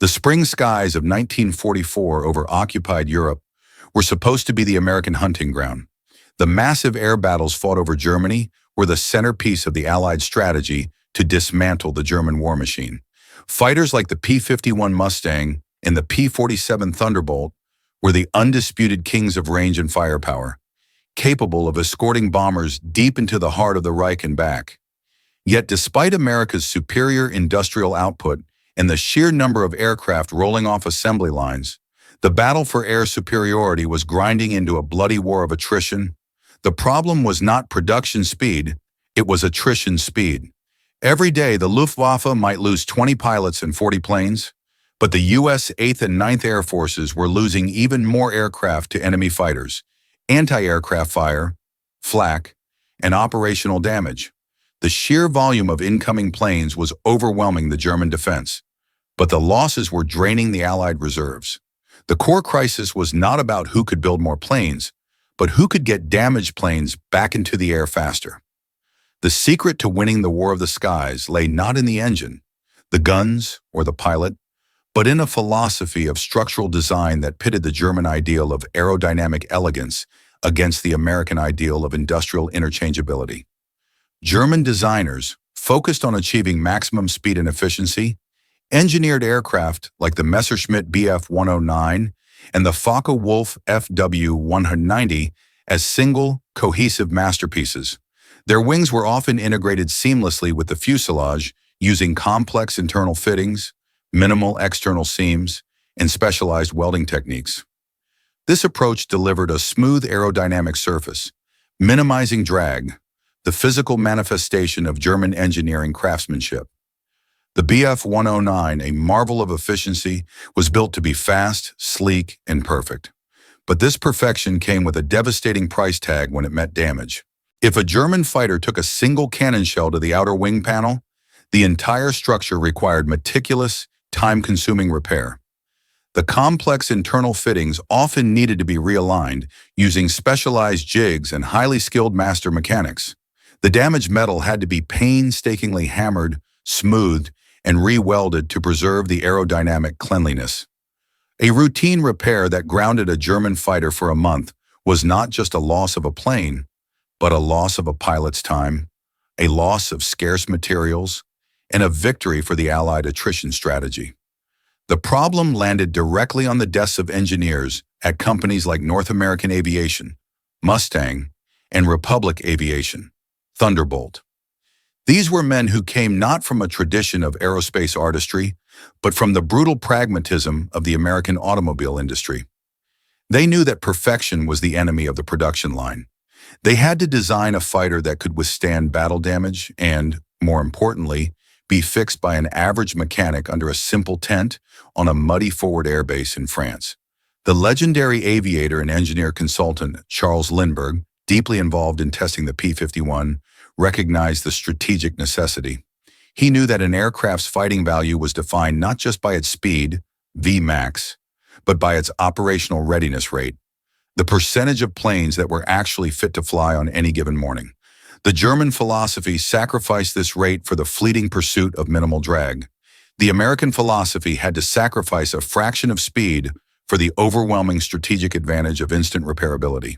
The spring skies of 1944 over occupied Europe were supposed to be the American hunting ground. The massive air battles fought over Germany were the centerpiece of the Allied strategy to dismantle the German war machine. Fighters like the P-51 Mustang and the P-47 Thunderbolt were the undisputed kings of range and firepower, capable of escorting bombers deep into the heart of the Reich and back. Yet despite America's superior industrial output and the sheer number of aircraft rolling off assembly lines, the battle for air superiority was grinding into a bloody war of attrition. The problem was not production speed, it was attrition speed. Every day, the Luftwaffe might lose 20 pilots and 40 planes, but the U.S. 8th and 9th Air Forces were losing even more aircraft to enemy fighters, anti-aircraft fire, flak, and operational damage. The sheer volume of incoming planes was overwhelming the German defense, but the losses were draining the Allied reserves. The core crisis was not about who could build more planes, but who could get damaged planes back into the air faster. The secret to winning the war of the skies lay not in the engine, the guns, or the pilot, but in a philosophy of structural design that pitted the German ideal of aerodynamic elegance against the American ideal of industrial interchangeability. German designers, focused on achieving maximum speed and efficiency, engineered aircraft like the Messerschmitt Bf 109 and the Focke-Wulf FW 190 as single, cohesive masterpieces. Their wings were often integrated seamlessly with the fuselage using complex internal fittings, minimal external seams, and specialized welding techniques. This approach delivered a smooth aerodynamic surface, minimizing drag, the physical manifestation of German engineering craftsmanship. The Bf 109, a marvel of efficiency, was built to be fast, sleek, and perfect. But this perfection came with a devastating price tag when it met damage. If a German fighter took a single cannon shell to the outer wing panel, the entire structure required meticulous, time-consuming repair. The complex internal fittings often needed to be realigned using specialized jigs and highly skilled master mechanics. The damaged metal had to be painstakingly hammered, smoothed, and re-welded to preserve the aerodynamic cleanliness. A routine repair that grounded a German fighter for a month was not just a loss of a plane, but a loss of a pilot's time, a loss of scarce materials, and a victory for the Allied attrition strategy. The problem landed directly on the desks of engineers at companies like North American Aviation, Mustang, and Republic Aviation, Thunderbolt. These were men who came not from a tradition of aerospace artistry, but from the brutal pragmatism of the American automobile industry. They knew that perfection was the enemy of the production line. They had to design a fighter that could withstand battle damage and, more importantly, be fixed by an average mechanic under a simple tent on a muddy forward airbase in France. The legendary aviator and engineer consultant Charles Lindbergh, deeply involved in testing the P-51, recognized the strategic necessity. He knew that an aircraft's fighting value was defined not just by its speed, Vmax, but by its operational readiness rate, the percentage of planes that were actually fit to fly on any given morning. The German philosophy sacrificed this rate for the fleeting pursuit of minimal drag. The American philosophy had to sacrifice a fraction of speed for the overwhelming strategic advantage of instant repairability.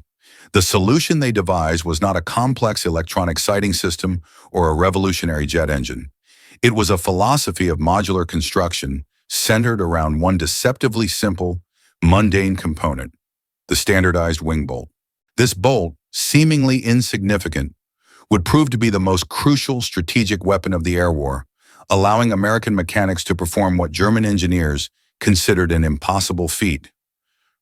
The solution they devised was not a complex electronic sighting system or a revolutionary jet engine. It was a philosophy of modular construction centered around one deceptively simple, mundane component, the standardized wing bolt. This bolt, seemingly insignificant, would prove to be the most crucial strategic weapon of the air war, allowing American mechanics to perform what German engineers considered an impossible feat: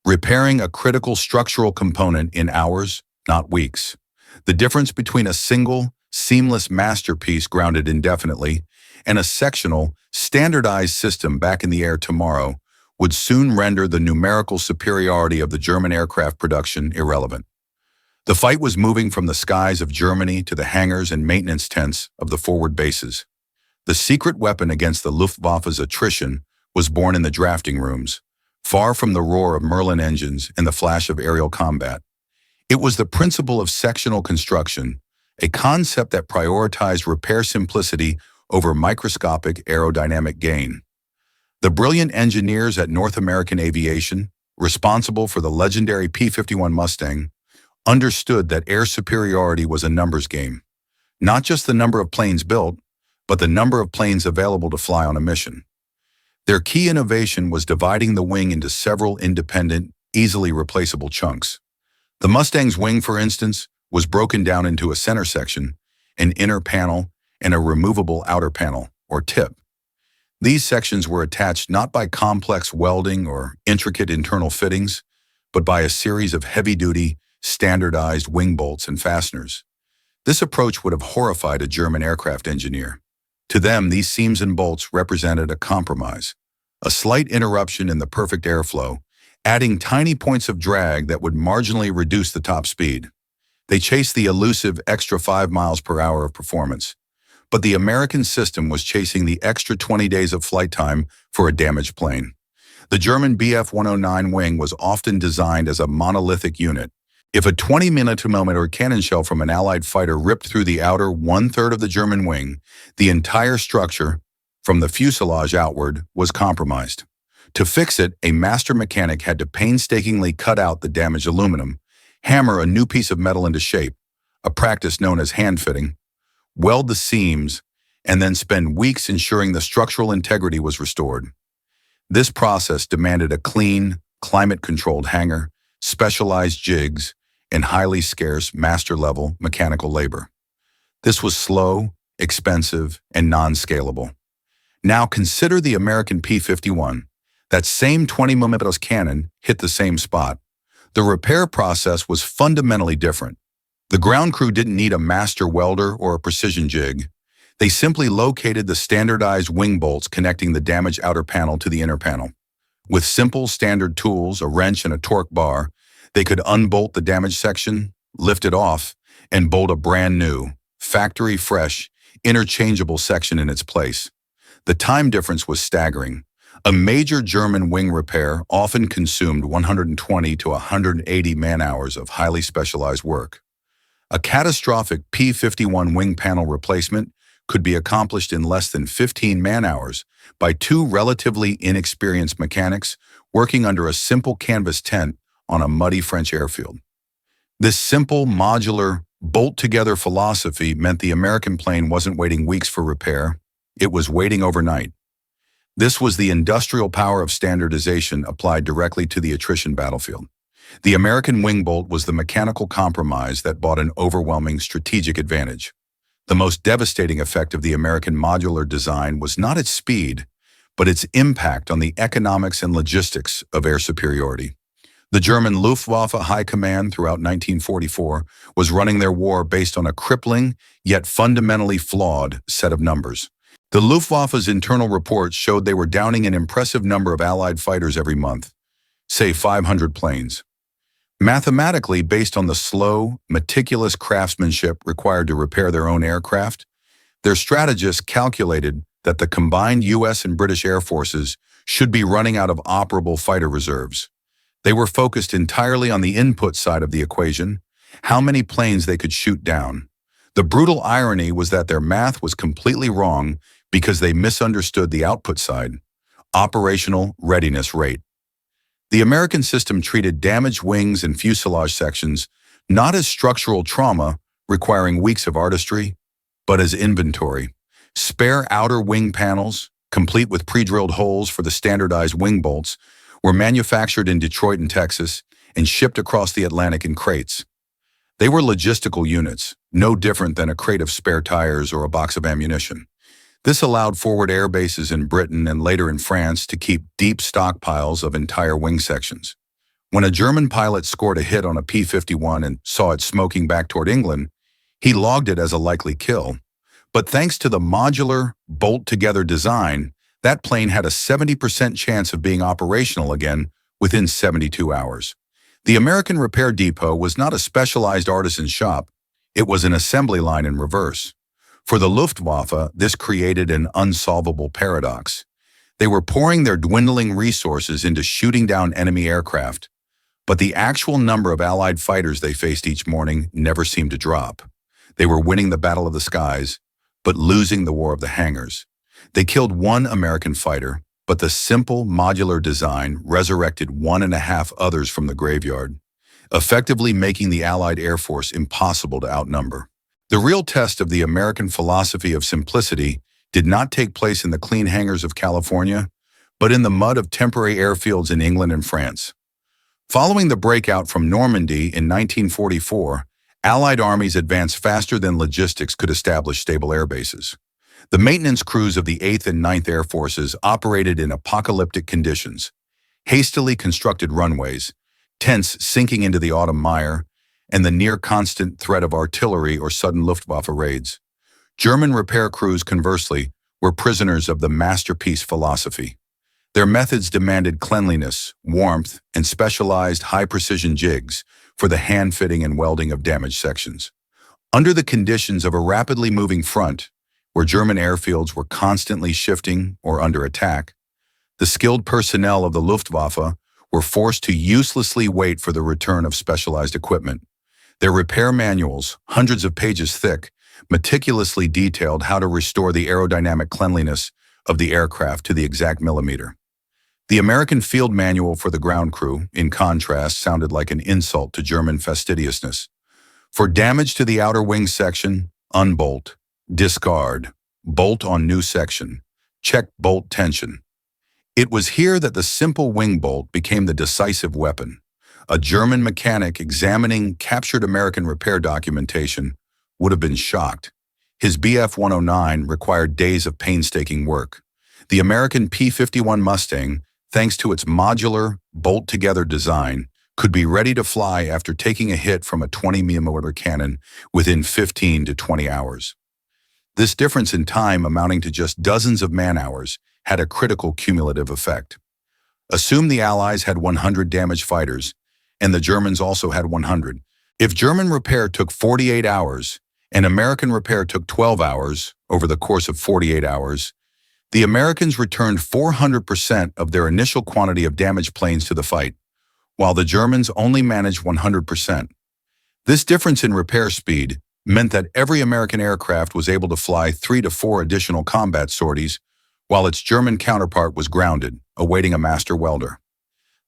repairing a critical structural component in hours, not weeks. The difference between a single, seamless masterpiece grounded indefinitely and a sectional, standardized system back in the air tomorrow would soon render the numerical superiority of the German aircraft production irrelevant. The fight was moving from the skies of Germany to the hangars and maintenance tents of the forward bases. The secret weapon against the Luftwaffe's attrition was born in the drafting rooms, far from the roar of Merlin engines and the flash of aerial combat. It was the principle of sectional construction, a concept that prioritized repair simplicity over microscopic aerodynamic gain. The brilliant engineers at North American Aviation, responsible for the legendary P-51 Mustang, understood that air superiority was a numbers game. Not just the number of planes built, but the number of planes available to fly on a mission. Their key innovation was dividing the wing into several independent, easily replaceable chunks. The Mustang's wing, for instance, was broken down into a center section, an inner panel, and a removable outer panel, or tip. These sections were attached not by complex welding or intricate internal fittings, but by a series of heavy-duty, standardized wing bolts and fasteners. This approach would have horrified a German aircraft engineer. To them, these seams and bolts represented a compromise, a slight interruption in the perfect airflow, adding tiny points of drag that would marginally reduce the top speed. They chased the elusive extra 5 miles per hour of performance. But the American system was chasing the extra 20 days of flight time for a damaged plane. The German Bf-109 wing was often designed as a monolithic unit. If a 20mm cannon shell from an Allied fighter ripped through the outer one-third of the German wing, the entire structure, from the fuselage outward, was compromised. To fix it, a master mechanic had to painstakingly cut out the damaged aluminum, hammer a new piece of metal into shape, a practice known as hand-fitting, weld the seams, and then spend weeks ensuring the structural integrity was restored. This process demanded a clean, climate-controlled hangar, specialized jigs, and highly scarce master-level mechanical labor. This was slow, expensive, and non-scalable. Now consider the American P-51. That same 20mm cannon hit the same spot. The repair process was fundamentally different. The ground crew didn't need a master welder or a precision jig. They simply located the standardized wing bolts connecting the damaged outer panel to the inner panel. With simple standard tools, a wrench and a torque bar, they could unbolt the damaged section, lift it off, and bolt a brand new, factory-fresh, interchangeable section in its place. The time difference was staggering. A major German wing repair often consumed 120 to 180 man-hours of highly specialized work. A catastrophic P-51 wing panel replacement could be accomplished in less than 15 man-hours by 2 relatively inexperienced mechanics working under a simple canvas tent on a muddy French airfield. This simple, modular, bolt-together philosophy meant the American plane wasn't waiting weeks for repair, it was waiting overnight. This was the industrial power of standardization applied directly to the attrition battlefield. The American wing bolt was the mechanical compromise that brought an overwhelming strategic advantage. The most devastating effect of the American modular design was not its speed, but its impact on the economics and logistics of air superiority. The German Luftwaffe High Command throughout 1944 was running their war based on a crippling, yet fundamentally flawed set of numbers. The Luftwaffe's internal reports showed they were downing an impressive number of Allied fighters every month, say 500 planes. Mathematically, based on the slow, meticulous craftsmanship required to repair their own aircraft, their strategists calculated that the combined U.S. and British air forces should be running out of operable fighter reserves. They were focused entirely on the input side of the equation, how many planes they could shoot down. The brutal irony was that their math was completely wrong because they misunderstood the output side, operational readiness rate. The American system treated damaged wings and fuselage sections not as structural trauma requiring weeks of artistry, but as inventory. Spare outer wing panels, complete with pre-drilled holes for the standardized wing bolts, were manufactured in Detroit and Texas and shipped across the Atlantic in crates. They were logistical units, no different than a crate of spare tires or a box of ammunition. This allowed forward air bases in Britain and later in France to keep deep stockpiles of entire wing sections. When a German pilot scored a hit on a P-51 and saw it smoking back toward England, he logged it as a likely kill. But thanks to the modular, bolt-together design, that plane had a 70% chance of being operational again within 72 hours. The American repair depot was not a specialized artisan shop, it was an assembly line in reverse. For the Luftwaffe, this created an unsolvable paradox. They were pouring their dwindling resources into shooting down enemy aircraft, but the actual number of Allied fighters they faced each morning never seemed to drop. They were winning the battle of the skies, but losing the war of the hangars. They killed one American fighter, But the simple modular design resurrected one and a half others from the graveyard, effectively making the Allied Air Force impossible to outnumber. The real test of the American philosophy of simplicity did not take place in the clean hangars of California, but in the mud of temporary airfields in England and France. Following the breakout from Normandy in 1944, Allied armies advanced faster than logistics could establish stable air bases. The maintenance crews of the 8th and 9th Air Forces operated in apocalyptic conditions, hastily constructed runways, tents sinking into the autumn mire, and the near-constant threat of artillery or sudden Luftwaffe raids. German repair crews, conversely, were prisoners of the masterpiece philosophy. Their methods demanded cleanliness, warmth, and specialized high-precision jigs for the hand-fitting and welding of damaged sections. Under the conditions of a rapidly moving front, where German airfields were constantly shifting or under attack, the skilled personnel of the Luftwaffe were forced to uselessly wait for the return of specialized equipment. Their repair manuals, hundreds of pages thick, meticulously detailed how to restore the aerodynamic cleanliness of the aircraft to the exact millimeter. The American field manual for the ground crew, in contrast, sounded like an insult to German fastidiousness. For damage to the outer wing section, unbolt, discard, bolt on new section, check bolt tension. It was here that the simple wing bolt became the decisive weapon. A German mechanic examining captured American repair documentation would have been shocked. His Bf-109 required days of painstaking work. The American P-51 Mustang, thanks to its modular, bolt-together design, could be ready to fly after taking a hit from a 20mm cannon within 15 to 20 hours. This difference in time, amounting to just dozens of man-hours, had a critical cumulative effect. Assume the Allies had 100 damaged fighters, and the Germans also had 100. If German repair took 48 hours, and American repair took 12 hours over the course of 48 hours, the Americans returned 400% of their initial quantity of damaged planes to the fight, while the Germans only managed 100%. This difference in repair speed meant that every American aircraft was able to fly 3 to 4 additional combat sorties, while its German counterpart was grounded, awaiting a master welder.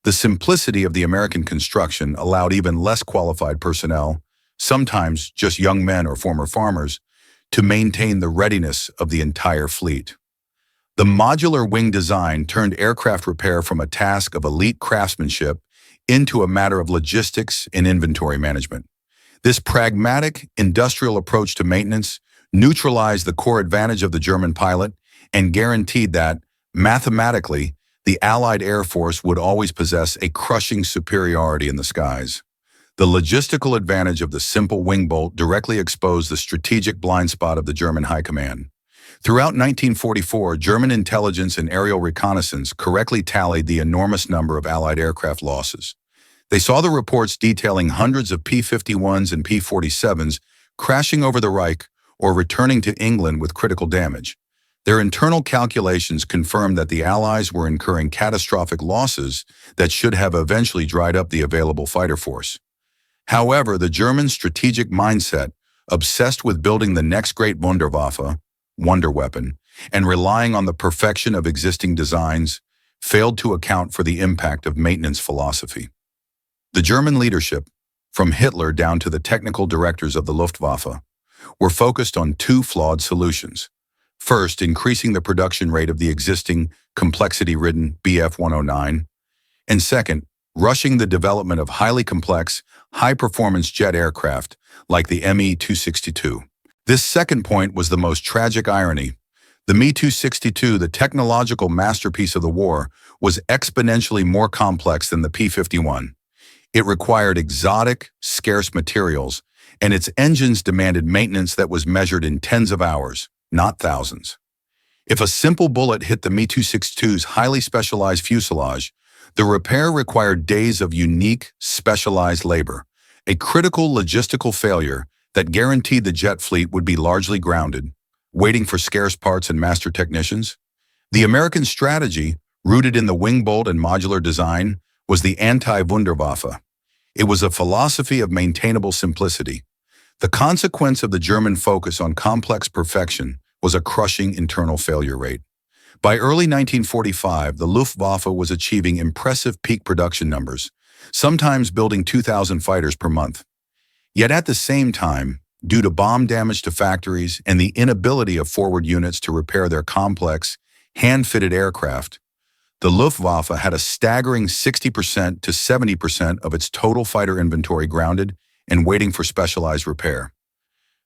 The simplicity of the American construction allowed even less qualified personnel, sometimes just young men or former farmers, to maintain the readiness of the entire fleet. The modular wing design turned aircraft repair from a task of elite craftsmanship into a matter of logistics and inventory management. This pragmatic, industrial approach to maintenance neutralized the core advantage of the German pilot and guaranteed that, mathematically, the Allied Air Force would always possess a crushing superiority in the skies. The logistical advantage of the simple wing bolt directly exposed the strategic blind spot of the German high command. Throughout 1944, German intelligence and aerial reconnaissance correctly tallied the enormous number of Allied aircraft losses. They saw the reports detailing hundreds of P-51s and P-47s crashing over the Reich or returning to England with critical damage. Their internal calculations confirmed that the Allies were incurring catastrophic losses that should have eventually dried up the available fighter force. However, the German strategic mindset, obsessed with building the next great Wunderwaffe, wonder weapon, and relying on the perfection of existing designs, failed to account for the impact of maintenance philosophy. The German leadership, from Hitler down to the technical directors of the Luftwaffe, were focused on two flawed solutions. First, increasing the production rate of the existing complexity-ridden Bf-109, and second, rushing the development of highly complex, high-performance jet aircraft like the Me-262. This second point was the most tragic irony. The Me-262, the technological masterpiece of the war, was exponentially more complex than the P-51. It required exotic, scarce materials, and its engines demanded maintenance that was measured in tens of hours, not thousands. If a simple bullet hit the Me-262's highly specialized fuselage, the repair required days of unique, specialized labor, a critical logistical failure that guaranteed the jet fleet would be largely grounded, waiting for scarce parts and master technicians. The American strategy, rooted in the wing bolt and modular design, was the anti-Wunderwaffe. It was a philosophy of maintainable simplicity. The consequence of the German focus on complex perfection was a crushing internal failure rate. By early 1945, the Luftwaffe was achieving impressive peak production numbers, sometimes building 2,000 fighters per month. Yet at the same time, due to bomb damage to factories and the inability of forward units to repair their complex, hand-fitted aircraft, the Luftwaffe had a staggering 60% to 70% of its total fighter inventory grounded and waiting for specialized repair.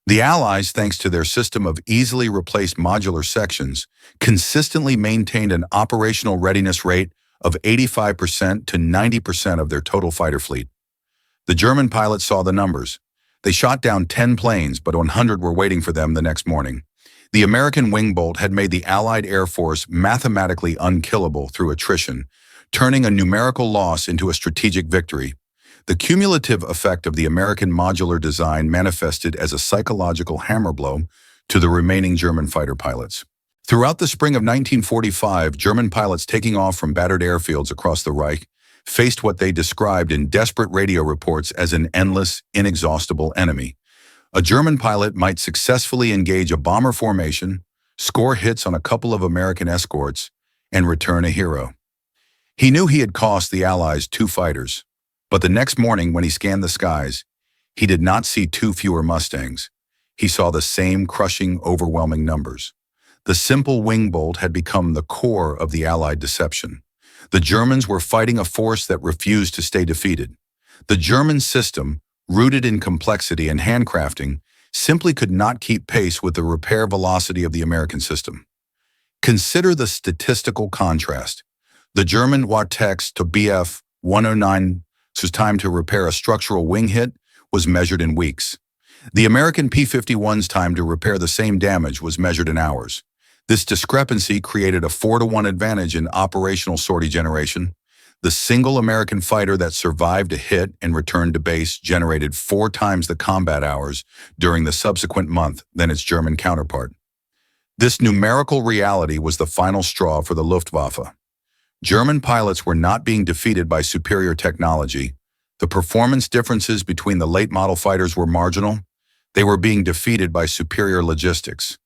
The Allies, thanks to their system of easily replaced modular sections, consistently maintained an operational readiness rate of 85% to 90% of their total fighter fleet. The German pilots saw the numbers. They shot down 10 planes, but 100 were waiting for them the next morning. The American wing bolt had made the Allied Air Force mathematically unkillable through attrition, turning a numerical loss into a strategic victory. The cumulative effect of the American modular design manifested as a psychological hammer blow to the remaining German fighter pilots. Throughout the spring of 1945, German pilots taking off from battered airfields across the Reich faced what they described in desperate radio reports as an endless, inexhaustible enemy. A German pilot might successfully engage a bomber formation, score hits on a couple of American escorts, and return a hero. He knew he had cost the Allies 2 fighters, but the next morning when he scanned the skies, he did not see 2 fewer Mustangs. He saw the same crushing, overwhelming numbers. The simple wing bolt had become the core of the Allied deception. The Germans were fighting a force that refused to stay defeated. The German system, rooted in complexity and handcrafting, simply could not keep pace with the repair velocity of the American system. Consider the statistical contrast. The German Wartex to Bf 109's time to repair a structural wing hit was measured in weeks. The American P-51's time to repair the same damage was measured in hours. This discrepancy created a 4-to-1 advantage in operational sortie generation. The single American fighter that survived a hit and returned to base generated 4 times the combat hours during the subsequent month than its German counterpart. This numerical reality was the final straw for the Luftwaffe. German pilots were not being defeated by superior technology. The performance differences between the late-model fighters were marginal. They were being defeated by superior logistics.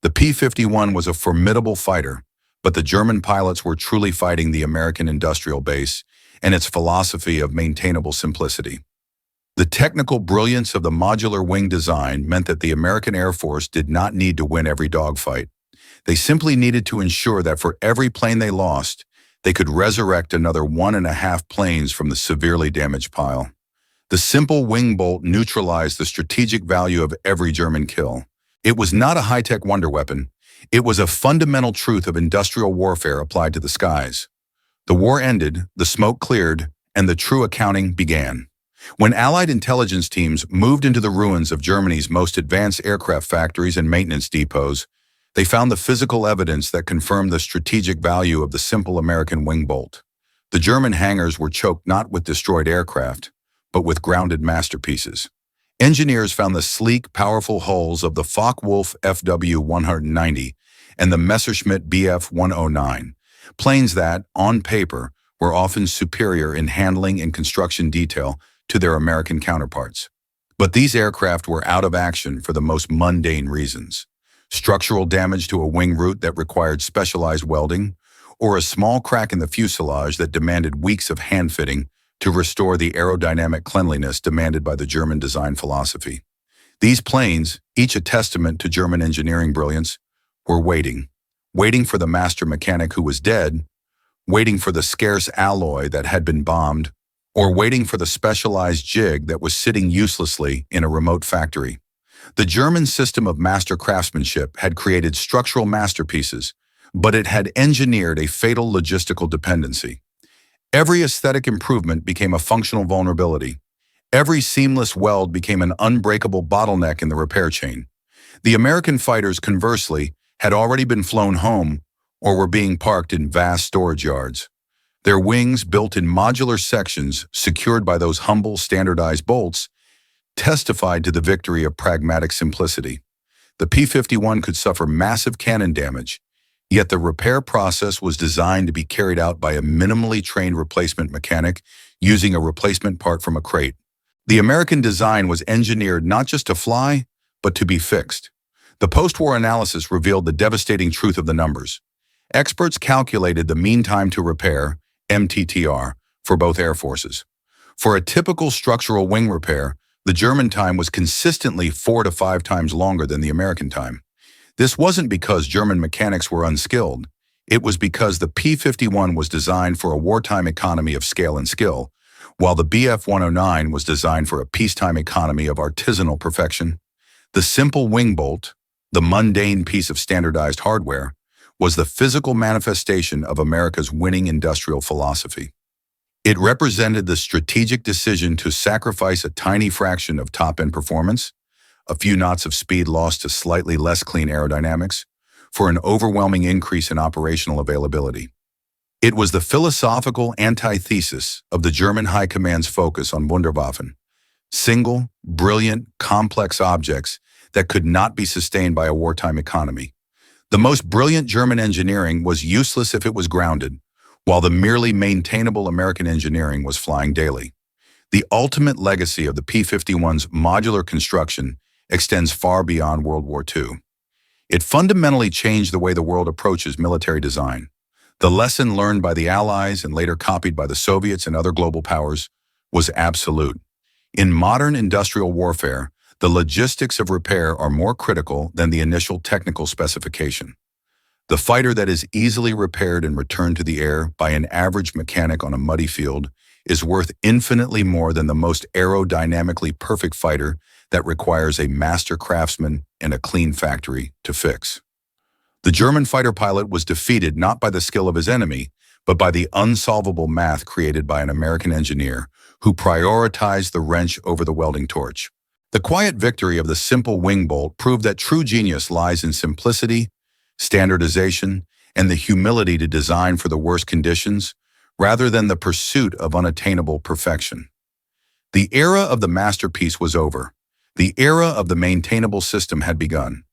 The P-51 was a formidable fighter, but the German pilots were truly fighting the American industrial base and its philosophy of maintainable simplicity. The technical brilliance of the modular wing design meant that the American Air Force did not need to win every dogfight. They simply needed to ensure that for every plane they lost, they could resurrect another 1.5 planes from the severely damaged pile. The simple wing bolt neutralized the strategic value of every German kill. It was not a high-tech wonder weapon. It was a fundamental truth of industrial warfare applied to the skies. The war ended, the smoke cleared, and the true accounting began. When Allied intelligence teams moved into the ruins of Germany's most advanced aircraft factories and maintenance depots, they found the physical evidence that confirmed the strategic value of the simple American wing bolt. The German hangars were choked not with destroyed aircraft, but with grounded masterpieces. Engineers found the sleek, powerful hulls of the Focke-Wulf FW-190 and the Messerschmitt Bf-109, planes that, on paper, were often superior in handling and construction detail to their American counterparts. But these aircraft were out of action for the most mundane reasons. Structural damage to a wing root that required specialized welding, or a small crack in the fuselage that demanded weeks of hand-fitting to restore the aerodynamic cleanliness demanded by the German design philosophy. These planes, each a testament to German engineering brilliance, were waiting for the master mechanic who was dead, waiting for the scarce alloy that had been bombed, or waiting for the specialized jig that was sitting uselessly in a remote factory. The German system of master craftsmanship had created structural masterpieces, but it had engineered a fatal logistical dependency. Every aesthetic improvement became a functional vulnerability. Every seamless weld became an unbreakable bottleneck in the repair chain. The American fighters, conversely, had already been flown home or were being parked in vast storage yards. Their wings, built in modular sections secured by those humble, standardized bolts, testified to the victory of pragmatic simplicity. The P-51 could suffer massive cannon damage, yet the repair process was designed to be carried out by a minimally trained replacement mechanic using a replacement part from a crate. The American design was engineered not just to fly, but to be fixed. The post-war analysis revealed the devastating truth of the numbers. Experts calculated the mean time to repair, MTTR, for both air forces. For a typical structural wing repair, the German time was consistently 4 to 5 times longer than the American time. This wasn't because German mechanics were unskilled. It was because the P-51 was designed for a wartime economy of scale and skill, while the Bf-109 was designed for a peacetime economy of artisanal perfection. The simple wing bolt, the mundane piece of standardized hardware, was the physical manifestation of America's winning industrial philosophy. It represented the strategic decision to sacrifice a tiny fraction of top-end performance, a few knots of speed lost to slightly less clean aerodynamics, for an overwhelming increase in operational availability. It was the philosophical antithesis of the German High Command's focus on Wunderwaffen, single, brilliant, complex objects that could not be sustained by a wartime economy. The most brilliant German engineering was useless if it was grounded, while the merely maintainable American engineering was flying daily. The ultimate legacy of the P-51's modular construction extends far beyond World War II. It fundamentally changed the way the world approaches military design. The lesson learned by the Allies and later copied by the Soviets and other global powers was absolute. In modern industrial warfare, the logistics of repair are more critical than the initial technical specification. The fighter that is easily repaired and returned to the air by an average mechanic on a muddy field is worth infinitely more than the most aerodynamically perfect fighter that requires a master craftsman and a clean factory to fix. The German fighter pilot was defeated not by the skill of his enemy, but by the unsolvable math created by an American engineer who prioritized the wrench over the welding torch. The quiet victory of the simple wing bolt proved that true genius lies in simplicity, standardization, and the humility to design for the worst conditions, rather than the pursuit of unattainable perfection. The era of the masterpiece was over. The era of the maintainable system had begun.